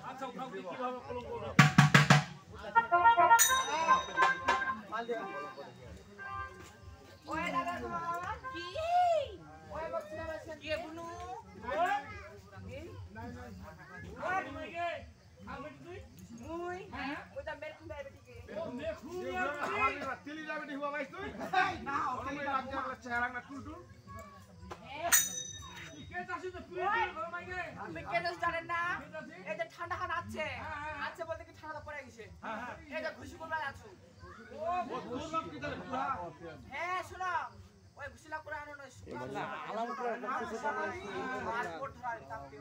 আচ্ছা উঠাও কিভাবে কলঙ্ক উঠাও ওই দাদা কি ওই বলছি না কি বুনু মুই ওটা মেরকুম ডায়াবেটিকে আমার তেলি ডায়াবেটিক হওয়া ভাই তুই না ওই রাজ্য চেহারা না টুলটুল কে চাষি তো তুই ঘর মাইগে আপনি কেন জানেন না এই যে ঠান্ডা খান আছে আছে বলতে কি ঠান্ডা পড়ে গেছে এই যে খুশি কোলা আছো ও তোর বাপ কি তারে পুরা হ্যাঁ শুনো ওই ঘুষিলা করে আনো না আলাম করে করতেছে আর কোট ধরা তাপকে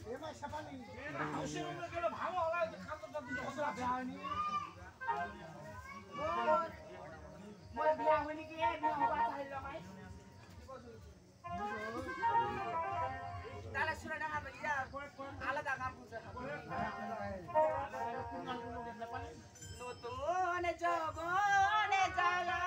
এমা সাপানি খুশি মনে গেল ভালো হলা খাদ্যটা দিতে হসরা দেয়নি মই বিয়া হইনি কি বিয়া হবা চাইলো ভাই তাহলে শুনে না আমি ইয়া আলাদা কাম করতে নতুন জগনে জ্বালা